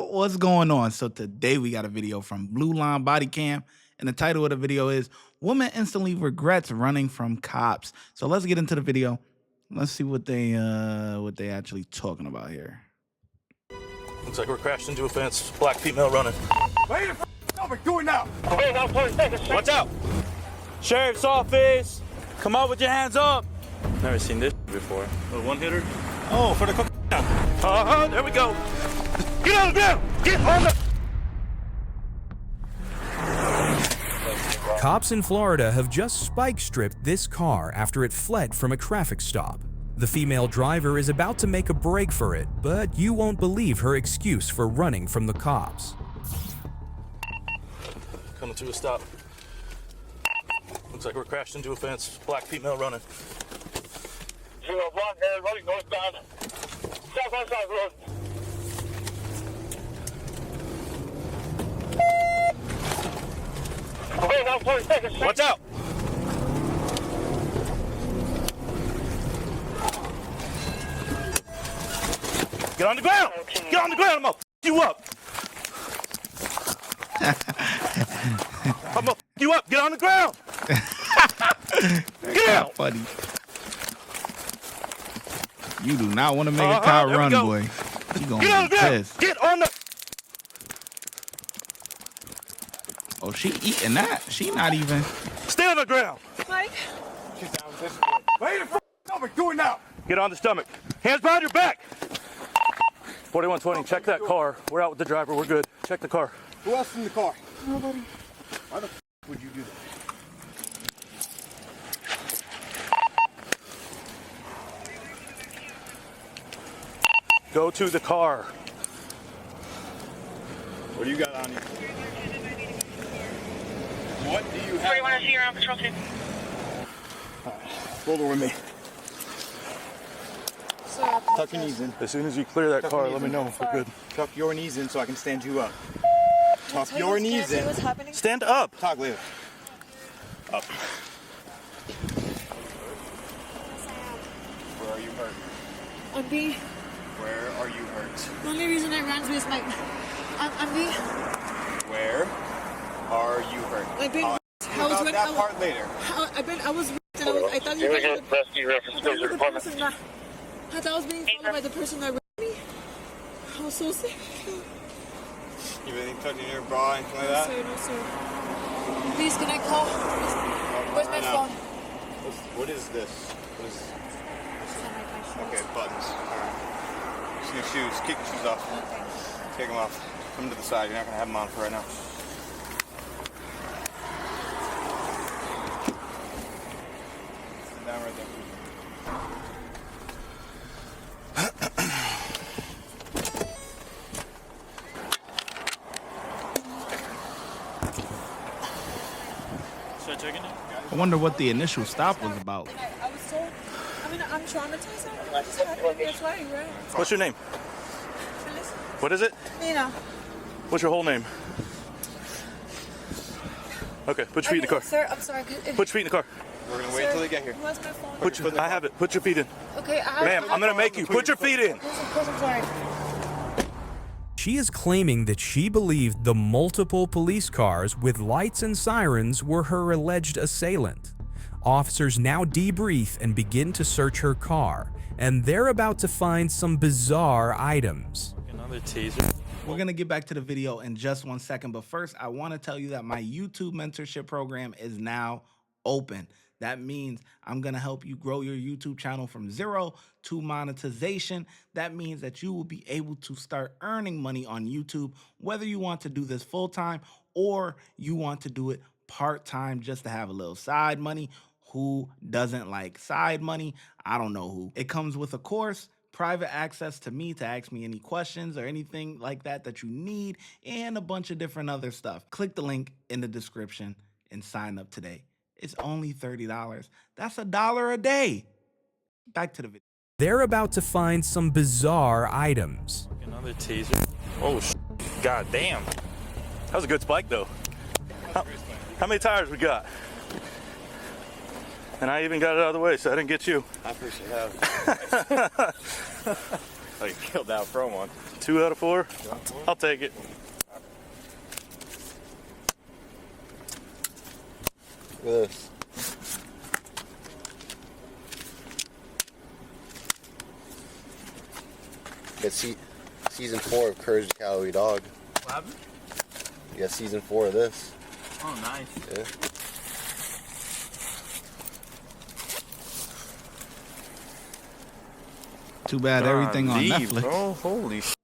What's going on? So today we got a video from Blue Line Body Cam, and the title of the video is "Woman Instantly Regrets Running from Cops." So let's get into the video. Let's see what they actually talking about here. Looks like we're crashed into a fence. Black female running. Wait a over, do it now. Watch out! Sheriff's office! Come out with your hands up! Never seen this before. A one hitter? Oh, for the there we go. Get on the ground! Get on the... Cops in Florida have just spike stripped this car after it fled from a traffic stop. The female driver is about to make a break for it, but you won't believe her excuse for running from the cops. Coming to a stop. Looks like we're crashed into a fence. Black female running. 01 here, running northbound. Southwest side road. Okay, now 20 seconds. Watch out! Get on the ground! Get on the ground! I'm gonna f you up! I'm gonna f you up! Get on the ground! Get out! Funny. You do not want to make a cop run, boy. You gonna get on the be ground! pissed. Get on the... Oh, she eating that. She not even. Stay on the ground! Mike? She's down this way. Wait a over, do it now. Get on the stomach. Hands behind your back! 4120, check that car. We're out with the driver. We're good. Check the car. Who else in the car? Nobody. Why the would you do that? Go to the car. What do you got on you? What do you have? Where do you want to see your own patrol team? Roll over with me. So, Tuck your knees in. As soon as you clear that Tuck car, your let me knees know in. if we're good. Tuck your knees in so I can stand you up. Tuck your knees in. What's happening? Stand up. Talk later. Up. Where are you hurt? I'm B. Where are you hurt? The only reason I ran was my... I'm B. Where are you hurt? I've been... About that part later. I was raped and I thought you Here we guys go, rescue reference to your department. I thought I was being followed by the person that raped me. I was so sick. You have anything tucked in your bra, anything like that? No, sir. Please, can I call? Where's my phone? What is this? What is... Okay, buttons. Alright. Just your shoes. Kick your shoes off. Okay. Take them off. Come to the side. You're not going to have them on for right now. Sit down right there. Should I check in? I wonder what the initial stop was about. I was so... I'm traumatized. What's happening? That's why you ran. What's your name? Phyllis? What is it? Nina. What's your whole name? Okay, put your feet in the car. Sir, I'm sorry. Put your feet in the car. We're going to wait till they get here. Where's my phone? I have it. Put your feet in. Okay, Ma'am, I'm gonna make you. Put your feet in. Of course, I'm sorry. She is claiming that she believed the multiple police cars with lights and sirens were her alleged assailant. Officers now debrief and begin to search her car, and they're about to find some bizarre items. Another taser. We're going to get back to the video in just 1 second, but first I want to tell you that my YouTube mentorship program is now open. That means I'm going to help you grow your YouTube channel from zero to monetization. That means that you will be able to start earning money on YouTube, whether you want to do this full-time or you want to do it part-time just to have a little side money. Who doesn't like side money? I don't know who. It comes with a course, private access to me to ask me any questions or anything like that that you need, and a bunch of different other stuff. Click the link in the description and sign up today. It's only $30. That's $1 a day. Back to the video. They're about to find some bizarre items. Another taser. Oh, god damn. That was a good spike, though. How many tires we got? And I even got it out of the way, so I didn't get you. I appreciate that. Oh, you killed that from one. 2 out of 4? I'll take it. Look at this. Get season 4 of Courage the Cowardly Dog. What happened? You got season 4 of this. Oh, nice. Yeah. Too bad everything on Netflix. Bro. Holy shit.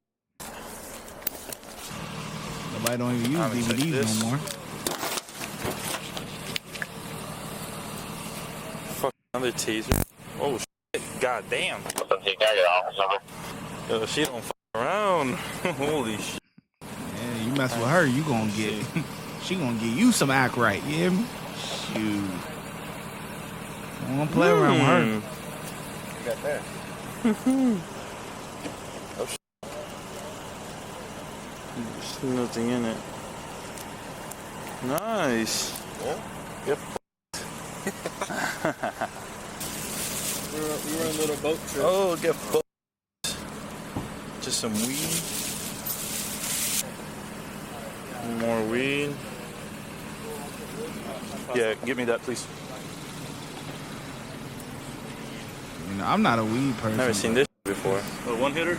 Nobody don't even use DVDs no more. Fuck, another taser. Oh shit. God damn. Yo, she don't fuck around. Holy shit. Yeah, you mess with her, you gonna get. She gonna give you some act right. You hear me? Shoot. Don't wanna play around with her. You got that. Oh shit. There's nothing in it. Nice. Yeah? Yep. We were on a little boat trip. Oh, get fucked. Just some weed. More weed. Yeah, give me that, please. You know, I'm not a weed person. Never seen this before. A one hitter?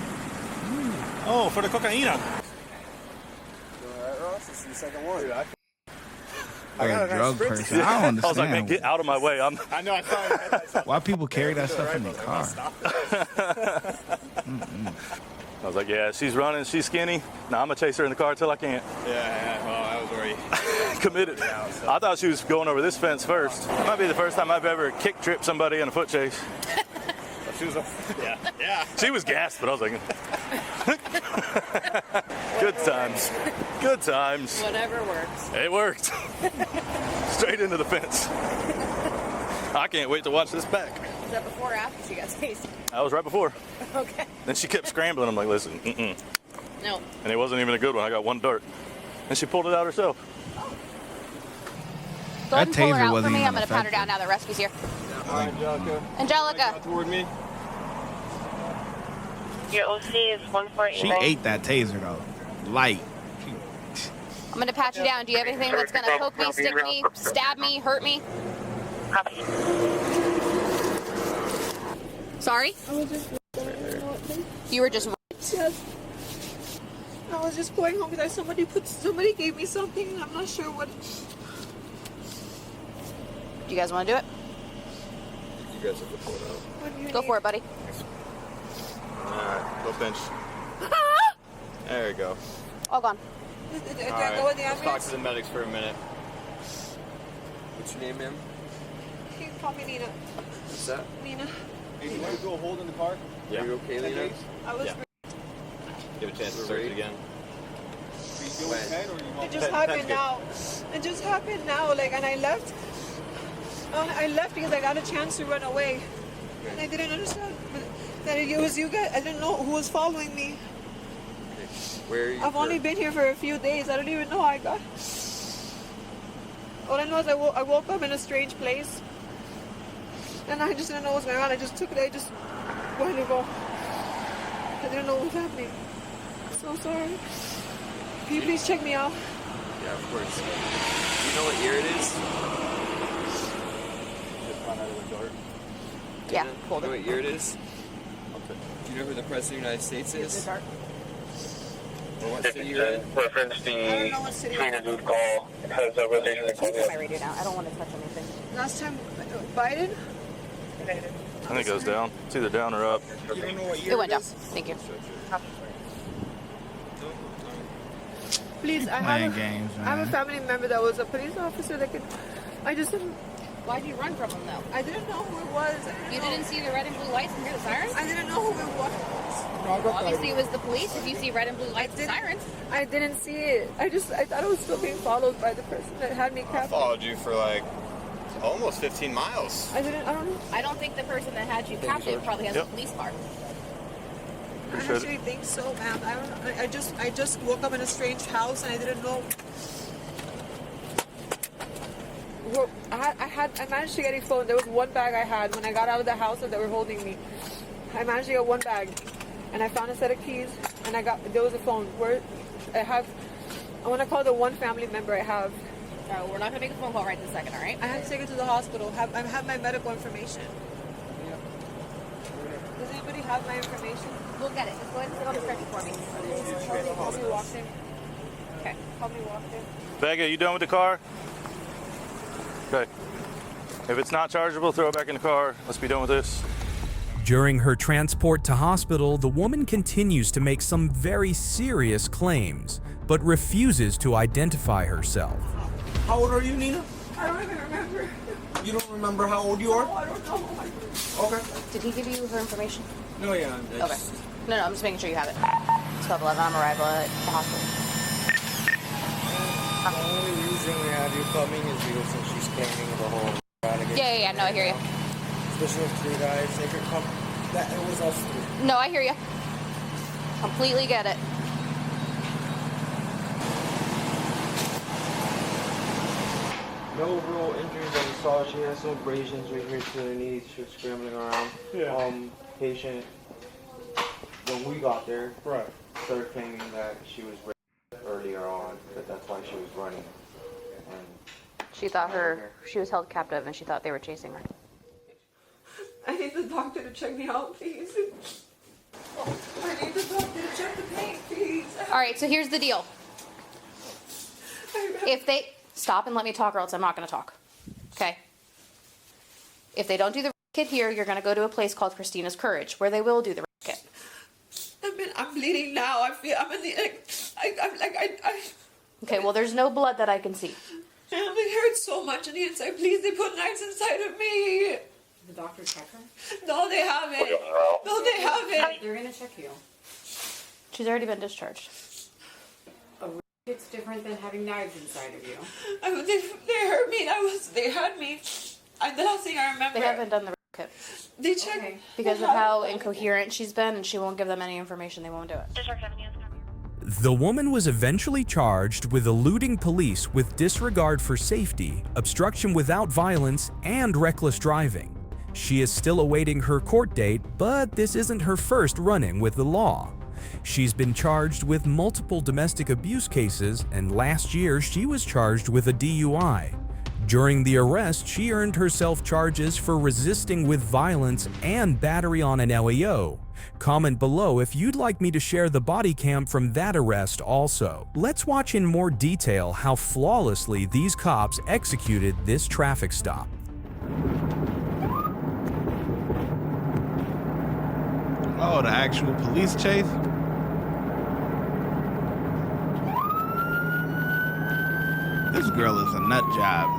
Oh, for the cocaina. Alright, Ross, this is the second one. Like a drug person. I don't understand. I was like, man, get out of my way. I know, I saw it. Why people carry that stuff in the car. I was like, yeah, she's running, she's skinny. Nah, I'm gonna chase her in the car till I can't. Yeah, well, I was already Committed. I thought she was going over this fence first. It might be the first time I've ever kick tripped somebody in a foot chase. She was yeah. She was gassed, but I was like, good times. Good times. Whatever works. It worked. Straight into the fence. I can't wait to watch this back. Is that before or after she got tased? That was right before. Okay. Then she kept scrambling. I'm like, listen, No. And it wasn't even a good one. I got one dart. And she pulled it out herself. Go ahead and pull her taser out for wasn't me. even I'm going to pat her effective. down now that rescue's here. All right, Angelica. Angelica. Toward me. Your OC is 148. She ate that taser though. Light. I'm going to pat you down. Do you have anything that's going to poke me, stick me, stab me, hurt me? Copy. Sorry? I was just You were just... yes. I was just going home because somebody gave me something. I'm not sure what. Do you guys want to do it? You guys have the photo. What do you Go need? for it, buddy. Alright, go bench. There you go. All gone. Do I Alright, go with the let's talk ambulance? to the medics for a minute. What's your name, ma'am? You can call me Nina. What's that? Nina. Hey, you want to do a hold in the car? Yeah. Are you okay, Lena? I was. Yeah. Give a chance to search it again. It just happened now. It just happened now. Like, and I left. I left because I got a chance to run away, and I didn't understand that it was you guys. I didn't know who was following me. Where are you? I've only been here for a few days. I don't even know how I got. All I know is I woke up in a strange place, and I just didn't know what was going on. I just took it. I just wanted to go. I didn't know what was happening. So sorry. Can you please check me out? Yeah, of course. You know what year it is? Yeah, Do hold you know it. what year it is? Do you know who the President of the United States is? Or what city you're in? Reference I don't know what the city. trainer dude call. Has a rotation Just put my radio down. I don't want to touch anything. Last time, Biden? I think it goes down. It's either down or up. You don't know what year It went down. Thank you. Please, I Playing have, games, I have a man. family member that was a police officer that could. I just didn't. Why'd you run from him, though? I didn't know who it was. You didn't see the red and blue lights and hear the sirens? I didn't know who it was. Obviously, it was the police if you see red and blue lights and sirens. I didn't see it. I thought I was still being followed by the person that had me I captured. followed you for like almost 15 miles. I don't know. I don't think the person that had you captured probably has Yep. a police car. I actually think so, ma'am. I don't know. I just woke up in a strange house and I didn't know. Well, I managed to get a phone. There was one bag I had when I got out of the house that they were holding me. I managed to get one bag. and I found a set of keys, and there was a phone. I want to call the one family member I have. We're not gonna make a phone call right this second, all right? I have to take it to the hospital. I have my medical information. Does anybody have my information? We'll get it. Just go ahead and sit on the stretcher for me. Help me walk in. Okay. Help me walk in. Becca, you done with the car? Okay. If it's not chargeable, throw it back in the car. Let's be done with this. During her transport to hospital, the woman continues to make some very serious claims, but refuses to identify herself. How old are you, Nina? I don't even remember. You don't remember how old you are? I don't know. Okay. Did he give you her information? No, yeah. Okay. No, I'm just making sure you have it. 12:11 on arrival at the hospital. The only reason we have you coming is because she's claiming the whole allegation. Yeah. No, I hear you. Especially with 3 guys. They could come. It was us 3. No, I hear you. Completely get it. No real injuries that we saw. She has some abrasions right here to her knees. She was scrambling around. Yeah. Patient, when we got there, started claiming that she was raped earlier on, that that's why she was running. And She thought she was held captive and she thought they were chasing her. I need the doctor to check me out, please. I need the doctor to check the pain, please. All right, so here's the deal. If they stop and let me talk, or else I'm not going to talk. Okay? If they don't do the kit here, you're going to go to a place called Christina's Courage, where they will do the kit. I'm bleeding now. I'm in the. Okay, well, there's no blood that I can see. It hurts so much on the inside. Please, they put knives inside of me. The doctor check her? No, they haven't. No, they haven't. They're gonna check you. She's already been discharged. It's different than having knives inside of you. They hurt me. They had me. The last thing I remember. They haven't done the kit. They checked. Okay. Because of how incoherent she's been, and she won't give them any information, they won't do it. The woman was eventually charged with eluding police with disregard for safety, obstruction without violence, and reckless driving. She is still awaiting her court date, but this isn't her first run-in with the law. She's been charged with multiple domestic abuse cases, and last year she was charged with a DUI. During the arrest, she earned herself charges for resisting with violence and battery on an LEO. Comment below if you'd like me to share the body cam from that arrest also. Let's watch in more detail how flawlessly these cops executed this traffic stop. Oh, the actual police chase? This girl is a nut job.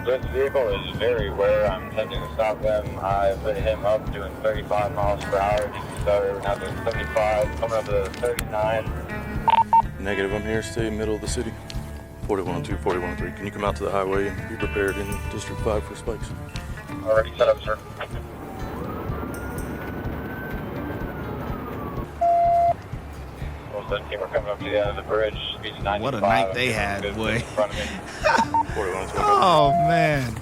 This vehicle is very rare. I'm attempting to stop them. I lit him up doing 35 miles per hour. So we're now doing 75, coming up to 39. Negative, I'm here. Stay middle of the city. 4112, 4113. Can you come out to the highway and be prepared in District 5 for spikes? Already set up, sir. Well, 17, we're coming up to the end of the bridge. Speed 95. What a night they had, boy. In front of me. 4112. Oh, man.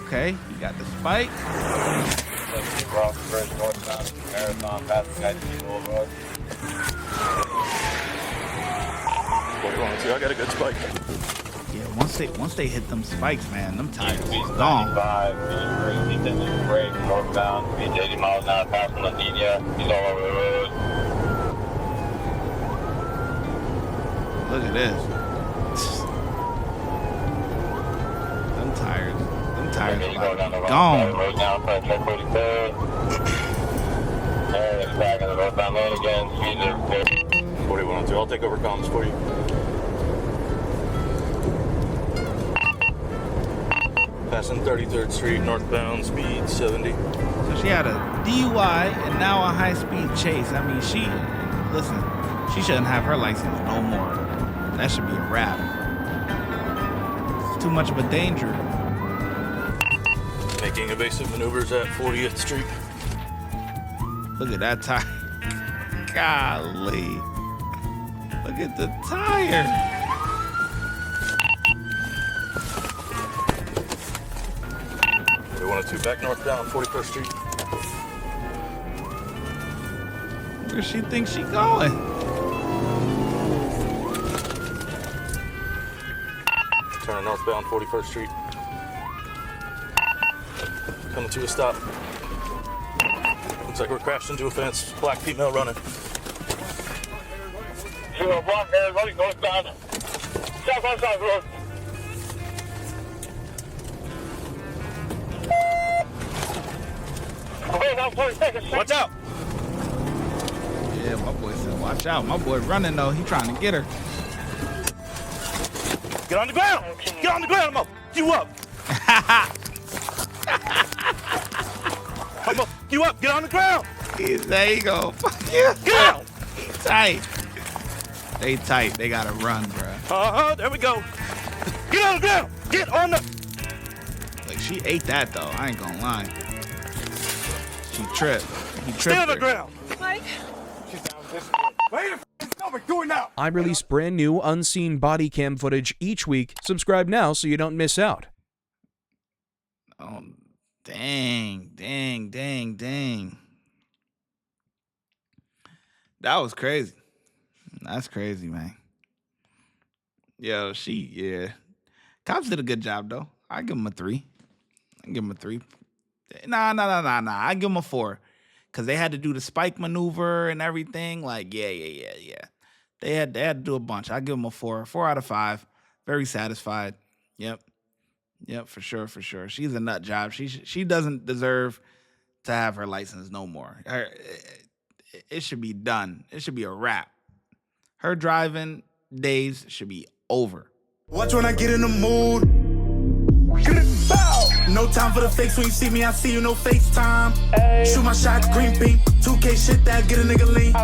Okay, you got the spike. 17, we're off the bridge northbound. Marathon, past the Sky Boulevard. 4112, I got a good spike. Yeah, once they hit them spikes, man, them tires Speed is gone. 95, he's in the break, northbound, speed 80 miles an hour, passing La Nina. He's all over the road. Look at this. Them tires He's are going down the about wrong side of gone. the road now, trying to check what he said. And it's back in the northbound lane again, speed is good. 4112, I'll take over comms for you. Passing 33rd Street, northbound, speed 70. So she had a DUI and now a high-speed chase. I mean, she shouldn't have her license no more. That should be a wrap. It's too much of a danger. Making evasive maneuvers at 40th Street. Look at that tire. Golly. Look at the tire. 2 back northbound on 41st Street. Where she thinks she going? Turning northbound 41st Street. Coming to a stop. Looks like we're crashed into a fence. Black female running. 01, everybody northbound. Southbound side road. Okay, now 42nd. Watch out! Yeah, my boy said, watch out. My boy running though. He trying to get her. Get on the ground! Get on the ground! I'm gonna you up! I'm gonna you up! Get on the ground! There you go. Fuck you. Get out! He tight. They tight. They gotta run, bruh. There we go. Get on the ground! Get on the... Like, she ate that though. I ain't gonna lie. She tripped. He tripped Stay on the her. ground! Mike. I release brand new unseen body cam footage each week. Subscribe now so you don't miss out. Oh, dang. That was crazy. That's crazy, man. Yo, yeah. Cops did a good job, though. I give him a 3. Nah. I give him a 4. Because they had to do the spike maneuver and everything. Like, yeah. They had to do a bunch. I give them a 4. 4 out of 5. Very satisfied. Yep, for sure. She's a nut job. She doesn't deserve to have her license no more. It should be done. It should be a wrap. Her driving days should be over. Watch when I get in the mood. No time for the fakes. When you see me, I see you, no FaceTime. Shoot my shot, green beam. 2K shit that get a nigga lean.